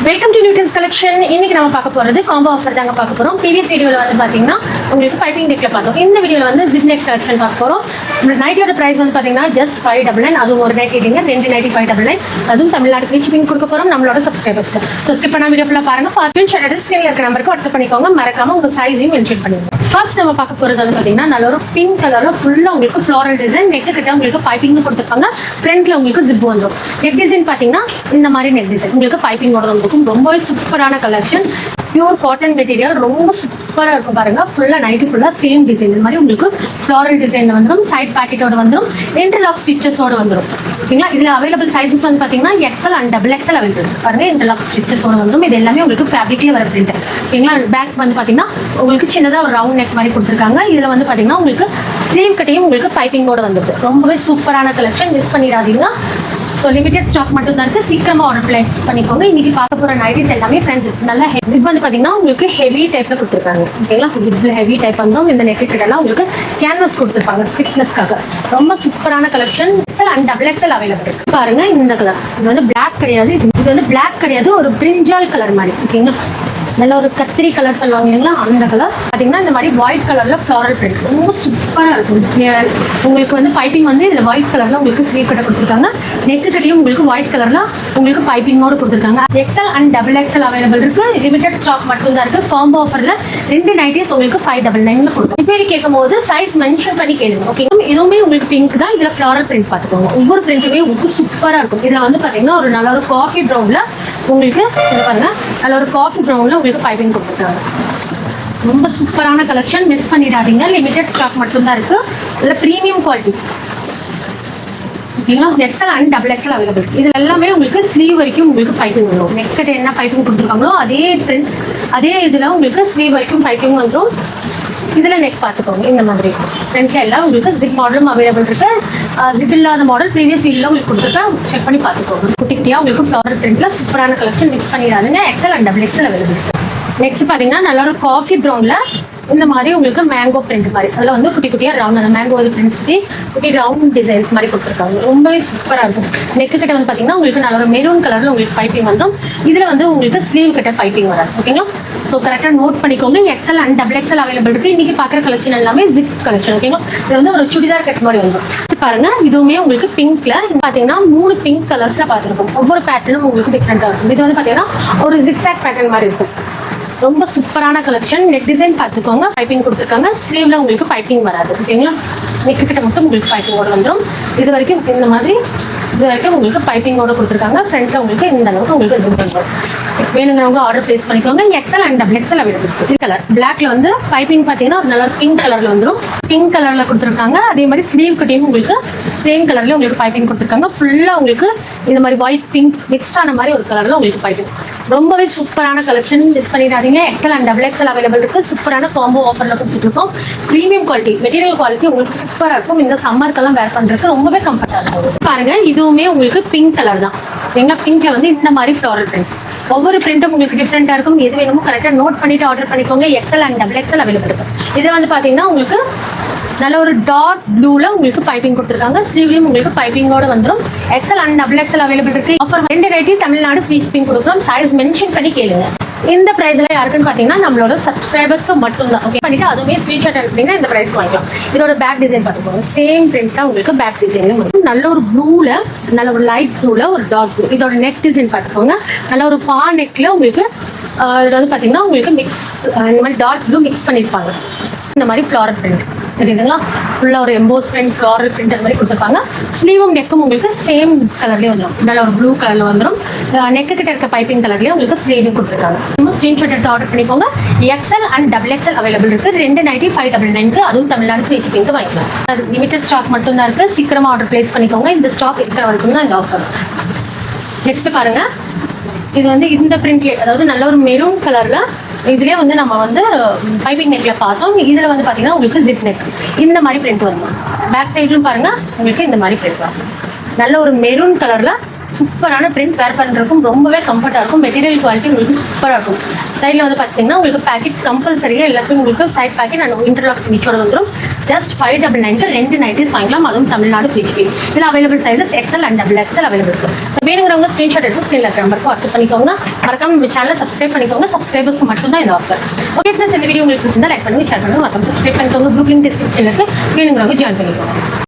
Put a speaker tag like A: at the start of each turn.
A: Welcome to Newton's collection. இன்னைக்கு நம்ம பார்க்க போறது காம்போ ஆஃபர் தாங்க பார்க்க போறோம். ப்ரீவியஸ் வீடியோல வந்து பாத்தீங்கன்னா உங்களுக்கு பைப்பிங் நெக்ல பார்த்தோம். இந்த வீடியோல வந்து ஜிப் நெக் கலெக்ஷன் பார்க்க போறோம். நைட்டியோட பிரைஸ் வந்து பாத்தீங்கன்னா ஜஸ்ட் 599. அதுவும் ஒரு நைட் கேட்டீங்க 2 நைட்டி 599. அதுவும் தமிழ்நாடு ஃப்ரீ ஷிப்பிங் கொடுக்க போறோம் நம்மளோட சப்ஸ்கிரைபர்ஸ்க்கு. ஸோ ஸ்கிப் பண்ணா வீடியோ ஃபுல்லா பாருங்க. பார்த்து ஸ்கிரீன்ல இருக்க நம்பருக்கு வாட்ஸ்அப் பண்ணிக்கோங்க. மறக்காம உங்க சைஸையும் மென்ஷன் பண்ணுங்க. ஃபர்ஸ்ட் நம்ம பார்க்க போறது வந்து பாத்தீங்கன்னா நல்ல ஒரு பிங்க் கலர்ல ஃபுல்லா உங்களுக்கு ஃப்ளோரல் டிசைன். நெக் கிட்ட உங்களுக்கு பைப்பிங் கொடுத்துருப்பாங்க. ஃப்ரண்ட்ல உங்களுக்கு ஜிப் வந்துடும். நெக் டிசைன் பாத்தீங்கன்னா இந்த மாதிரி நெக் டிசைன் உங்களுக்கு பைப்பிங்கோட இருக்கும். ரொம்பவே சூப்பரான கலெக்ஷன். பியூர் காட்டன் மெட்டீரியல் ரொம்ப சூப்பராக இருக்கும் பாருங்க. ஃபுல்லாக நைட்டு ஃபுல்லாக சேம் டிசைன் இந்த மாதிரி உங்களுக்கு ஃப்ளாரல் டிசைனில் வந்துடும். சைட் பேக்கெட்டோட வந்துடும். இன்டர்லாக் ஸ்டிச்சஸோட வந்துடும். ஓகேங்களா. இதில் அவைலபிள் சைஸஸ் வந்து பார்த்தீங்கன்னா XL and double XL available பாருங்க. இன்டர்லாக் ஸ்டிச்சஸோட வந்துடும். இது எல்லாமே உங்களுக்கு ஃபேப்ரிக்லேயே வர பிரிண்ட். ஓகேங்களா. பேக் வந்து பார்த்தீங்கன்னா உங்களுக்கு சின்னதாக ஒரு ரவுண்ட் நெக் மாதிரி கொடுத்துருக்காங்க. இதில் வந்து பார்த்தீங்கன்னா உங்களுக்கு ஸ்லீவ் கட்டையும் உங்களுக்கு பைப்பிங்கோட வந்துடுது. ரொம்பவே சூப்பரான கலெக்ஷன். மிஸ் பண்ணிடாதீங்க. ஸோ லிமிடெட் ஸ்டாக் மட்டும் தான் இருக்குது. சீக்கிரமாக ஆர்டர் பிளேஸ் பண்ணிக்கோங்க. இன்னைக்கு பார்க்க போகிற நைட்டிஸ் எல்லாமே ஃப்ரெண்ட்ஸ் நல்லா ஜிப் வந்து பார்த்தீங்கன்னா உங்களுக்கு ஹெவி டைப்பில் கொடுத்துருக்காங்க. ஓகேங்களா. ஜிப்பில் ஹெவி டைப் வந்துடும். இந்த நெக் கிட்டலாம் உங்களுக்கு கேன்வஸ் கொடுத்துருப்பாங்க ஸ்டிஃப்னஸ்க்காக. ரொம்ப சூப்பரான collection. XL and double XL available இருக்கு பாருங்க. இந்த கலர் இது வந்து பிளாக் கிடையாது. இது வந்து பிளாக் கிடையாது, ஒரு பிரிஞ்சால் கலர் மாதிரி. ஓகேங்களா. நல்ல ஒரு கத்திரி கலர் சொல்லுவாங்க இல்லைங்களா, அந்த கலர் பார்த்தீங்கன்னா இந்த மாதிரி ஒயிட் கலர்ல ஃப்ளாரல் பிரிண்ட் ரொம்ப சூப்பராக இருக்கும். உங்களுக்கு வந்து பைப்பிங் வந்து இதில் ஒயிட் கலர்ல உங்களுக்கு ஸ்லீவ் கட்ட கொடுத்துருக்காங்க. நெக்கு கட்டியும் உங்களுக்கு ஒயிட் கலர்ல உங்களுக்கு பைப்பிங்கோட கொடுத்துருக்காங்க. XL and double XL available இருக்கு. லிமிடெட் ஸ்டாக் மட்டும் தான் இருக்கு. காம்போ ஆஃபர்ல 2 நைட்டிஸ் உங்களுக்கு 599 கொடுக்கும். இப்போ கேட்கும் போது சைஸ் மென்ஷன் பண்ணி கேளுங்க. ஓகே. இதுவுமே உங்களுக்கு பிங்க் தான். இதுல ஃப்ளாரல் பிரிண்ட் பார்த்துக்கோங்க. ஒவ்வொரு பிரிண்ட்டுமே உங்களுக்கு சூப்பராக இருக்கும். இதுல வந்து பாத்தீங்கன்னா ஒரு நல்ல ஒரு காஃபி ப்ரௌன்ல உங்களுக்கு பாருங்க, நல்ல ஒரு காஃபி ப்ரௌன்ல உங்களுக்கு பைப்பிங் கொடுத்துருக்காங்க. ரொம்ப சூப்பரான கலெக்ஷன். மிஸ் பண்ணிடாதீங்க. லிமிடெட் ஸ்டாக் மட்டும் தான் இருக்கு. இதுல பிரீமியம் குவாலிட்டி. ஓகேங்களா. XL and double XL available. இது எல்லாமே உங்களுக்கு ஸ்லீவ் வரைக்கும் உங்களுக்கு பைப்பிங் வரும். நெக்கிட்ட என்ன பைப்பிங் கொடுத்துருக்காங்களோ அதே பிரிண்ட் அதே இதில் உங்களுக்கு ஸ்லீவ் வரைக்கும் பைப்பிங் வந்துடும். இதில் நெக் பார்த்துக்கோங்க. இந்த மாதிரி ஃப்ரண்ட்ல எல்லாம் உங்களுக்கு ஜிப் மாடலும் அவைலபிள் இருக்கு. ஜிப் இல்லாத மாடல் ப்ரீவியஸ் வீடியோல உங்களுக்கு கொடுத்துருக்கேன். செக் பண்ணி பார்த்துக்கோங்க. குட்டி குட்டியாக உங்களுக்கு ஃப்ளவர் பிரிண்ட்ல சூப்பரான கலெக்ஷன். மிக்ஸ் பண்ணிடாதுங்க. XL and double XL available இருக்கு. நெக்ஸ்ட் பார்த்தீங்கன்னா நல்ல ஒரு காஃபி ப்ரௌன்ல இந்த மாதிரி உங்களுக்கு மேங்கோ பிரிண்ட் மாதிரி அதில் வந்து குட்டி குட்டியாக ரவுண்ட் அந்த மேங்கோ பிரிண்ட்ஸ் குட்டி ரவுண்ட் டிசைன்ஸ் மாதிரி கொடுத்துருக்காங்க. ரொம்பவே சூப்பராக இருக்கும். நெக்கு கிட்ட வந்து பார்த்தீங்கன்னா உங்களுக்கு நல்ல ஒரு மெரூன் கலரில் உங்களுக்கு பைப்பிங் வந்துடும். இதில் வந்து உங்களுக்கு ஸ்லீவ் கிட்ட பைப்பிங் வராது. ஓகேங்களா. ஸோ கரெக்டாக நோட் பண்ணிக்கோங்க. XL and double XL available இருக்குது. இன்றைக்கி பார்க்குற கலெக்ஷன் எல்லாமே ஜிப் கலெக்ஷன். ஓகேங்களா. இது வந்து ஒரு சுடிதார் கட் மாதிரி வந்துடும் பாருங்க. இதுவுமே உங்களுக்கு பிங்க்ல பார்த்தீங்கன்னா 3 பிங்க் கலர்ஸில் பார்த்துருக்கும். ஒவ்வொரு பேட்டர்னும் உங்களுக்கு டிஃப்ரெண்ட்டாக இருக்கும். இது வந்து பார்த்தீங்கன்னா ஒரு ஜிக்ஸாக் பேட்டர்ன் மாதிரி இருக்கும். ரொம்ப சூப்பரான கலெக்ஷன். நெக் டிசைன் பார்த்துக்கோங்க. பைப்பிங் கொடுத்துருக்காங்க. ஸ்லீவ்ல உங்களுக்கு பைப்பிங் வராது. ஓகேங்களா. நெக் கிட்ட மட்டும் உங்களுக்கு பைப்பிங்கோட வந்துடும். இது வரைக்கும் இந்த மாதிரி இது வரைக்கும் உங்களுக்கு பைப்பிங்கோட கொடுத்துருக்காங்க. ஃப்ரண்ட்ல உங்களுக்கு இந்த அளவுக்கு உங்களுக்கு ஜிப் வந்துடும். வேணுங்கிறவங்க ஆர்டர் பிளேஸ் பண்ணிக்கோங்க. XL and double XL available இருக்கு. இது கலர் பிளாக்ல வந்து பைப்பிங் பார்த்தீங்கன்னா ஒரு நல்ல பிங்க் கலர்ல வந்துடும். பிங்க் கலர்ல கொடுத்துருக்காங்க. அதே மாதிரி ஸ்லீவ் கட்டையும் உங்களுக்கு சேம் கலர்ல உங்களுக்கு பைப்பிங் கொடுத்துருக்காங்க. ஃபுல்லா உங்களுக்கு இந்த மாதிரி ஒயிட் பிங்க் மிக்ஸ் ஆன மாதிரி ஒரு கலர்ல உங்களுக்கு பைப்பிங். ரொம்பவே சூப்பரான கலெக்ஷன். மிஸ் பண்ணிடாதீங்க. XL and double XL available இருக்கு. சூப்பரான காம்போ ஆஃபர்ல கொடுத்துட்டு இருக்கோம். ப்ரீமியம் குவாலிட்டி மெட்டீரியல் குவாலிட்டி உங்களுக்கு சூப்பராக இருக்கும். இந்த சம்மருக்கெல்லாம் வேர் பண்றதுக்கு ரொம்பவே கம்ஃபர்டாக இருக்கும். பாருங்க. இதுவுமே உங்களுக்கு பிங்க் கலர் தான். எங்க பிங்க்ல வந்து இந்த மாதிரி ஃப்ளாரல் பிரிண்ட். ஒவ்வொரு பிரிண்ட்டும் உங்களுக்கு டிஃப்ரெண்டா இருக்கும். எது வேணுமோ கரெக்டாக நோட் பண்ணிட்டு ஆர்டர் பண்ணிக்கோங்க. XL and double XL available இருக்கு. இதை வந்து பாத்தீங்கன்னா உங்களுக்கு நல்ல ஒரு டார்க் ப்ளூல உங்களுக்கு பைப்பிங் கொடுத்துருக்காங்க. ஸ்லீவ்லயும் உங்களுக்கு பைப்பிங்கோட வந்துடும். XL and double XL available இருக்கு. Offer 2 nighty Tamil Nadu free shipping கொடுக்குறோம். சைஸ் மென்ஷன் பண்ணி கேளுங்க. இந்த பிரைஸ்ல யாருக்குன்னு பாத்தீங்கன்னா நம்மளோட சப்ஸ்கிரைபர்ஸ்க்கு மட்டும் தான். ஓகே பண்ணிட்டு அதுவுமே ஸ்கிரீன்ஷாட் எடுத்தீங்கன்னா இந்த பிரைஸ் வாங்கிக்கலாம். இதோட பேக் டிசைன் பார்த்துக்கோங்க. சேம் பிரிண்ட் தான் உங்களுக்கு பேக் டிசைன்ல வரும். நல்ல ஒரு ப்ளூல நல்ல ஒரு லைட் ப்ளூல ஒரு டார்க் ப்ளூ. இதோட நெக் டிசைன் பார்த்துக்கோங்க. நல்ல ஒரு பா நெக்ல உங்களுக்கு இதில் வந்து பார்த்தீங்கன்னா உங்களுக்கு மிக்ஸ் இந்த மாதிரி டார்க் ப்ளூ மிக்ஸ் பண்ணியிருப்பாங்க. இந்த மாதிரி ஃப்ளாரல் பிரிண்ட் தெரியுதுங்களா. ஃபுல்லாக ஒரு எம்போஸ் பிரிண்ட் ஃப்ளாரல் பிரிண்ட் அந்த மாதிரி கொடுத்துருப்பாங்க. ஸ்லீவும் நெக்கும் உங்களுக்கு சேம் கலர்லேயே வந்துடும். நல்ல ஒரு ப்ளூ கலரில் வந்துடும். நெக்கு கிட்ட இருக்க பைப்பிங் கலர்லேயே உங்களுக்கு ஸ்லீவும் கொடுத்துருக்காங்க. இன்னும் ஸ்க்ரீன்ஷாட் எடுத்து ஆர்டர் பண்ணிக்கோங்க. XL and double XL available இருக்குது. 2 நைட்டி 599. அதுவும் தமிழ்நாடு ஃப்ரீ ஷிப்பிங்க்கு வாங்கிக்கலாம். அது லிமிடெட் ஸ்டாக் மட்டும் தான் இருக்குது. சீக்கிரமாக ஆர்டர் பிளேஸ் பண்ணிக்கோங்க. இந்த ஸ்டாக் இருக்கிற வரைக்கும் தான் இந்த ஆஃபர். நெக்ஸ்ட் பாருங்க. இது வந்து இந்த பிரிண்ட்லேயே அதாவது நல்ல ஒரு மெரூன் கலர்ல இதுலேயே வந்து நம்ம வந்து பைப்பிங் நெக்ல பார்த்தோம். இதில் வந்து பார்த்தீங்கன்னா உங்களுக்கு ஜிப் நெக் இந்த மாதிரி பிரிண்ட் வரும். பேக் சைட்லும் பாருங்க உங்களுக்கு இந்த மாதிரி பிரிண்ட் வரும். நல்ல ஒரு மெரூன் கலர்ல சூப்பரான பிரிண்ட் வேர் பண்ணுறதுக்கும் ரொம்பவே கம்ஃபர்ட்டாக இருக்கும். மெட்டீரியல் குவாலிட்டி உங்களுக்கு சூப்பராக இருக்கும். சைடில் வந்து பார்த்தீங்கன்னா உங்களுக்கு பேக்கெட் கம்பல்சரியாக எல்லாத்துக்கும் உங்களுக்கு சைட் பேக்கெட் அண்ட் இன்டர்லாக் ஃபினிஷோட வந்துடும். ஜஸ்ட் 599க்கு 2 நைட்டிஸ் வாங்கலாம். அதுவும் தமிழ்நாடு ஃப்ரீ ஷிப்பிங். இதில் available sizes XL and double XL available இருக்கும். வேணுங்கிறவங்க ஸ்க்ரீன்ஷாட் எடுத்து ஸ்க்ரீனில் இருக்கிற நம்பருக்கு வாட்ஸ்அப் பண்ணிக்கோங்க. மறக்காம நம்ம சேனலை சப்ஸ்கிரைப் பண்ணிக்கோங்க. சப்ஸ்கிரைபர்ஸ்க்கு மட்டும் தான் இந்த ஆஃபர். ஓகே ஃப்ரெண்ட்ஸ், இந்த வீடியோ உங்களுக்கு பிடிச்சிருந்தா லைக் பண்ணுங்க, ஷேர் பண்ணுங்க, மறக்காம சப்ஸ்கிரைப் பண்ணிக்கோங்க. குரூப் லிங்க் டிஸ்கிரிப்ஷனில் இருக்கு. வேணுங்கிறவங்க ஜாயின் பண்ணிக்கோங்க.